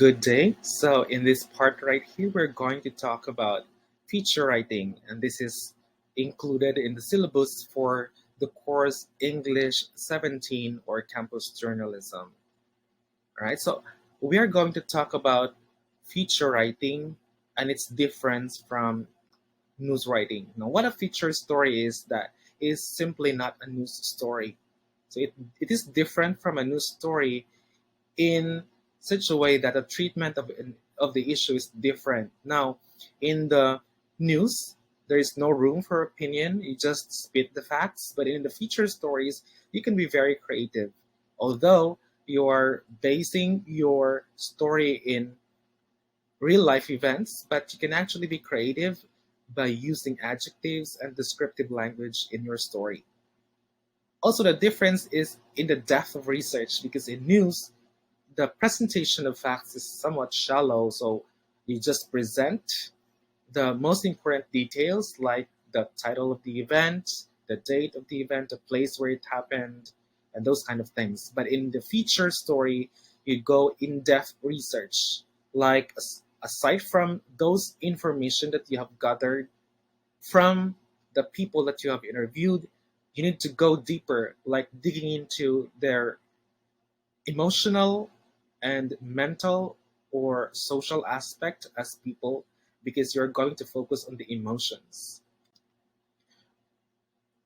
Good day. So, in this part right here, we're going to talk about feature writing, and this is included in the syllabus for the course English 17 or campus journalism. All right, so we are going to talk about feature writing and its difference from news writing. Now, what a feature story is that is simply not a news story. So, it is different from a news story in such a way that the treatment of the issue is different. Now, in the news, there is no room for opinion. You just spit the facts. But in the feature stories, you can be very creative. Although you are basing your story in real life events, but you can actually be creative by using adjectives and descriptive language in your story. Also, the difference is in the depth of research because in news, the presentation of facts is somewhat shallow, so you just present the most important details like the title of the event, the date of the event, the place where it happened, and those kind of things. But in the feature story, you go in depth research. Like, aside from those information that you have gathered from the people that you have interviewed, you need to go deeper, like digging into their emotional and mental or social aspect as people because you're going to focus on the emotions.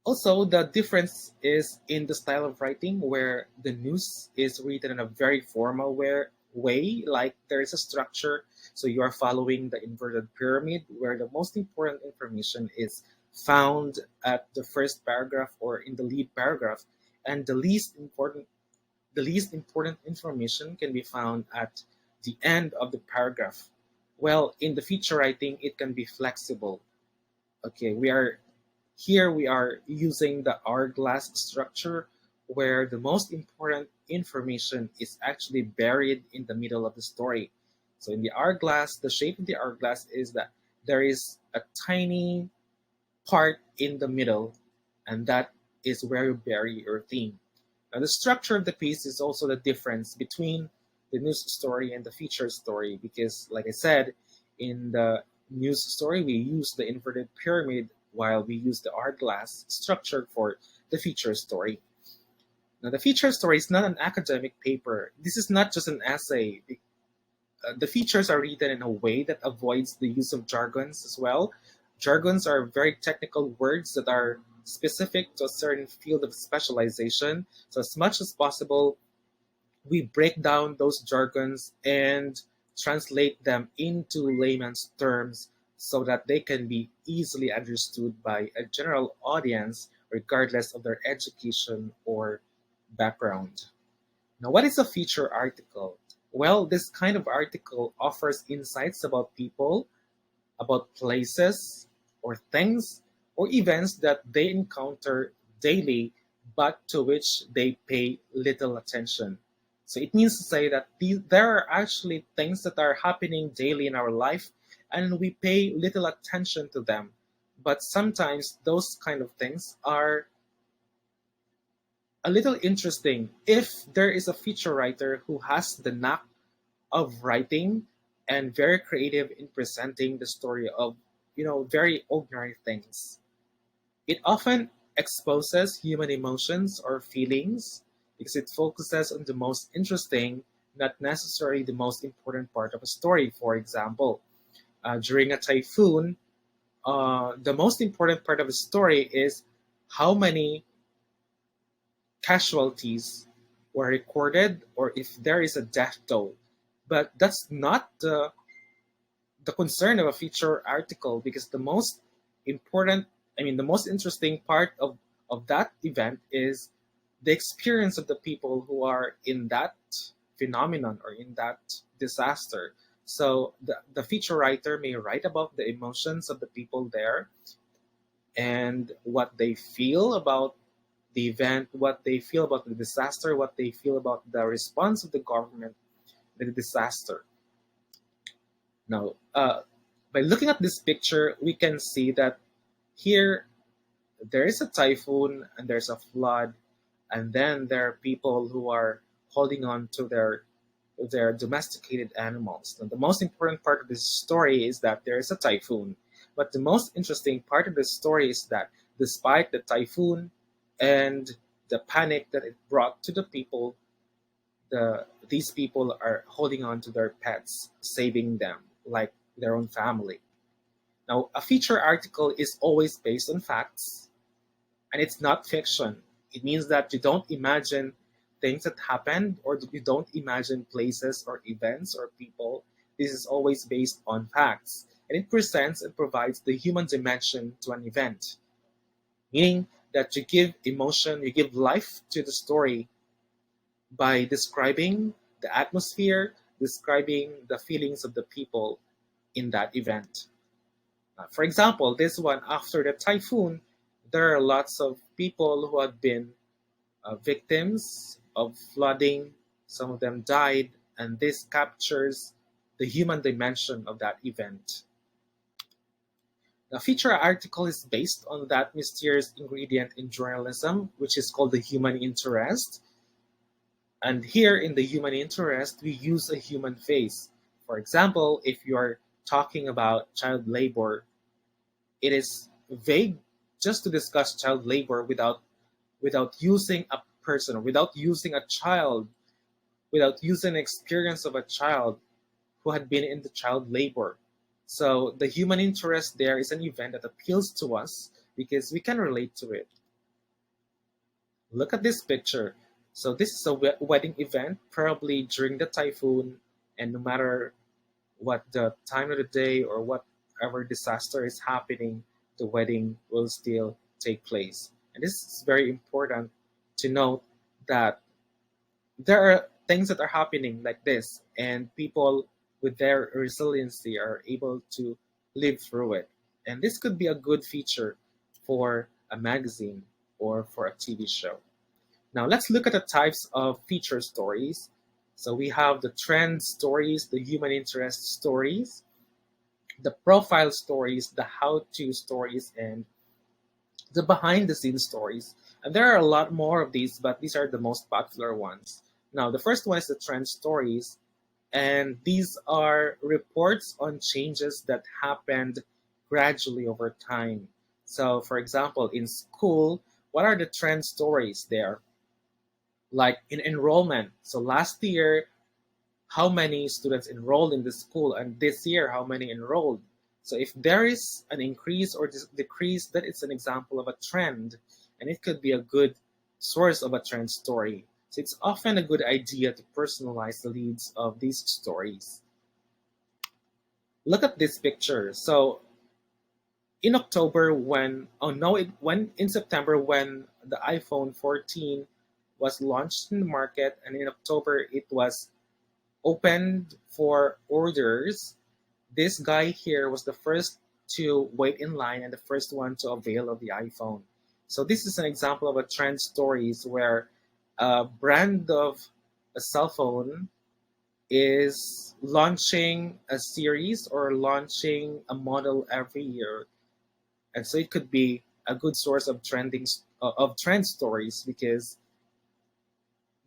Also, the difference is in the style of writing where the news is written in a very formal way, like there is a structure. So you are following the inverted pyramid where the most important information is found at the first paragraph or in the lead paragraph, and the least important information can be found at the end of the paragraph. Well, in the feature writing, it can be flexible. Okay, we are using the hourglass structure where the most important information is actually buried in the middle of the story. So in the hourglass, the shape of the hourglass is that there is a tiny part in the middle, and that is where you bury your theme. Now, the structure of the piece is also the difference between the news story and the feature story because, like I said, in the news story, we use the inverted pyramid while we use the hourglass structure for the feature story. Now, the feature story is not an academic paper. This is not just an essay. The features are written in a way that avoids the use of jargons as well. Jargons are very technical words that are specific to a certain field of specialization. So, as much as possible, we break down those jargons and translate them into layman's terms so that they can be easily understood by a general audience, regardless of their education or background. Now, what is a feature article? Well, this kind of article offers insights about people, about places or things or events that they encounter daily, but to which they pay little attention. So it means to say that there are actually things that are happening daily in our life, and we pay little attention to them. But sometimes those kind of things are a little interesting if there is a feature writer who has the knack of writing and very creative in presenting the story of very ordinary things. It often exposes human emotions or feelings because it focuses on the most interesting, not necessarily the most important part of a story. For example, during a typhoon, the most important part of a story is how many casualties were recorded or if there is a death toll. But that's not the concern of a feature article because important, the most interesting part of that event is the experience of the people who are in that phenomenon or in that disaster. So the feature writer may write about the emotions of the people there and what they feel about the event, what they feel about the disaster, what they feel about the response of the government to the disaster. Now, by looking at this picture, we can see that here there is a typhoon and there's a flood, and then there are people who are holding on to their their domesticated animals. Now, the most important part of this story is that there is a typhoon. But the most interesting part of the story is that despite the typhoon and the panic that it brought to the people, these people are holding on to their pets, saving them like their own family. Now, a feature article is always based on facts, and it's not fiction. It means that you don't imagine things that happened, or you don't imagine places or events or people. This is always based on facts, and it presents and provides the human dimension to an event, meaning that you give emotion, you give life to the story by describing the atmosphere, describing the feelings of the people in that event. For example, this one, after the typhoon, there are lots of people who have been victims of flooding. Some of them died, and this captures the human dimension of that event. The feature article is based on that mysterious ingredient in journalism, which is called the human interest. And here in the human interest, we use a human face. For example, if you're talking about child labor, it is vague just to discuss child labor without using a person, without using a child, without using the experience of a child who had been in the child labor. So the human interest there is an event that appeals to us because we can relate to it. Look at this picture. So this is a wedding event, probably during the typhoon, and no matter what the time of the day or whatever disaster is happening, the wedding will still take place. And this is very important to note that there are things that are happening like this, and people with their resiliency are able to live through it. And this could be a good feature for a magazine or for a TV show. Now let's look at the types of feature stories. So we have the trend stories, the human interest stories, the profile stories, the how-to stories, and the behind-the-scenes stories. And there are a lot more of these, but these are the most popular ones. Now, the first one is the trend stories, and these are reports on changes that happened gradually over time. So, for example, in school, what are the trend stories there? Like in enrollment. So last year, how many students enrolled in the school, and this year how many enrolled. So if there is an increase or decrease, that is an example of a trend, and it could be a good source of a trend story. So it's often a good idea to personalize the leads of these stories. Look at this picture. So in October when oh no it when in September when the iPhone 14 was launched in the market, and in October it was opened for orders. This guy here was the first to wait in line and the first one to avail of the iPhone. So this is an example of a trend stories where a brand of a cell phone is launching a series or launching a model every year, and so it could be a good source of trend stories because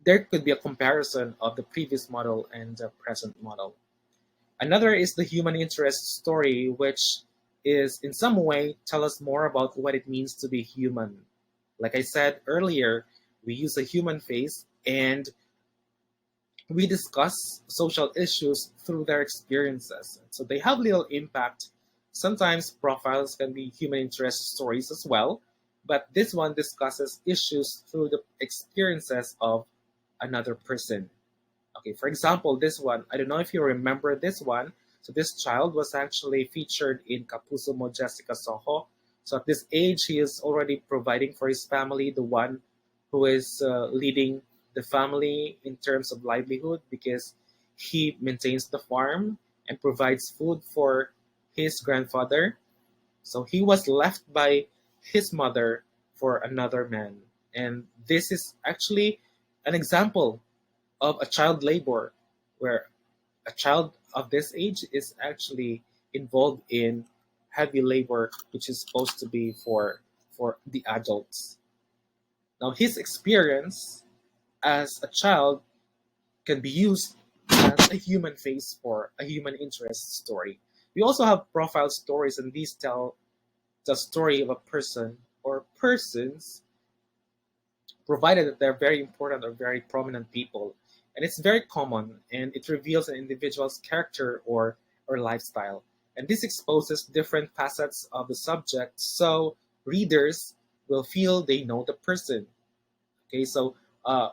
there could be a comparison of the previous model and the present model. Another is the human interest story, which is in some way tell us more about what it means to be human. Like I said earlier, we use a human face and we discuss social issues through their experiences. So they have little impact. Sometimes profiles can be human interest stories as well, but this one discusses issues through the experiences of another person. Okay, for example, this one, I don't know if you remember this one. So this child was actually featured in Kapuso Mo Jessica Soho. So at this age, he is already providing for his family, the one who is leading the family in terms of livelihood because he maintains the farm and provides food for his grandfather. So he was left by his mother for another man. And this is actually an example of a child labor where a child of this age is actually involved in heavy labor, which is supposed to be for the adults. Now his experience as a child can be used as a human face for a human interest story. We also have profile stories, and these tell the story of a person or persons, provided that they're very important or very prominent people. And it's very common, and it reveals an individual's character or lifestyle. And this exposes different facets of the subject, so readers will feel they know the person. Okay, so uh,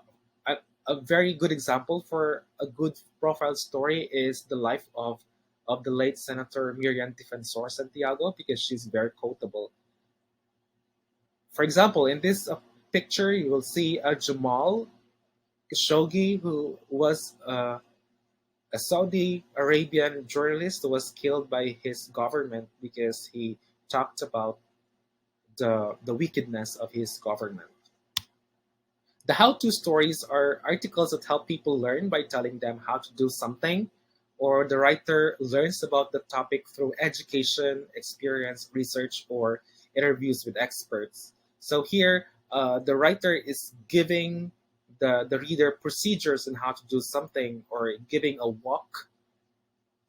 a very good example for a good profile story is the life of the late Senator Miriam Defensor Santiago, because she's very quotable. For example, in this picture, you will see Jamal Khashoggi, who was a Saudi Arabian journalist who was killed by his government because he talked about the wickedness of his government. The how-to stories are articles that help people learn by telling them how to do something, or the writer learns about the topic through education, experience, research, or interviews with experts. So here, the writer is giving the reader procedures on how to do something, or giving a walk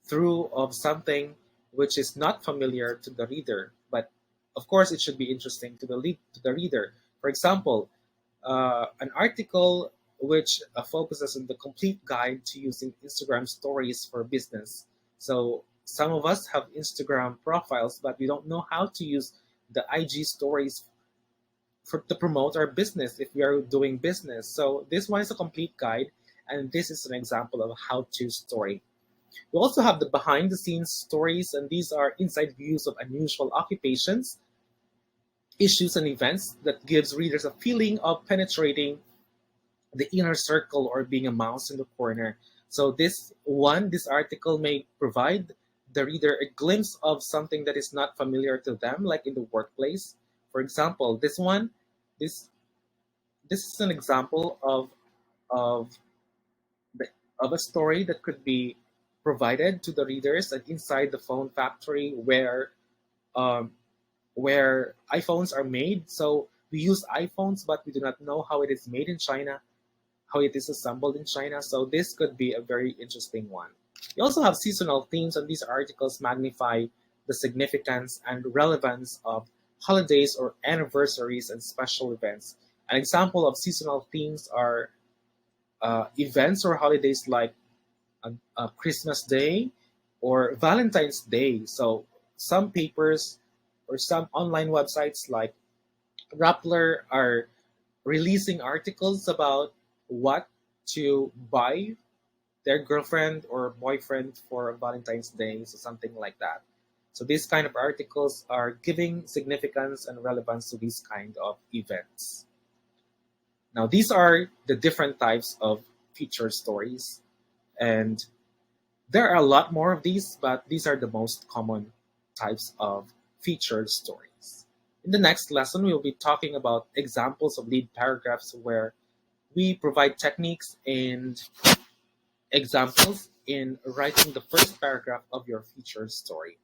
through of something which is not familiar to the reader. But of course, it should be interesting to to the reader. For example, an article which focuses on the complete guide to using Instagram stories for business. So some of us have Instagram profiles, but we don't know how to use the IG stories to promote our business if we are doing business. So this one is a complete guide, and this is an example of a how-to story. We also have the behind the scenes stories, and these are inside views of unusual occupations, issues, and events that gives readers a feeling of penetrating the inner circle or being a mouse in the corner. So this article may provide the reader a glimpse of something that is not familiar to them, like in the workplace. For example, this this is an example of the, of a story that could be provided to the readers and inside the phone factory um, where iPhones are made. So we use iPhones, but we do not know how it is made in China, how it is assembled in China. So this could be a very interesting one. We also have seasonal themes, and these articles magnify the significance and relevance of holidays or anniversaries and special events. An example of seasonal themes are events or holidays like Christmas Day or Valentine's Day. So some papers or some online websites like Rappler are releasing articles about what to buy their girlfriend or boyfriend for Valentine's Day, so something like that. So these kind of articles are giving significance and relevance to these kind of events. Now, these are the different types of feature stories, and there are a lot more of these, but these are the most common types of featured stories. In the next lesson, we'll be talking about examples of lead paragraphs where we provide techniques and examples in writing the first paragraph of your featured story.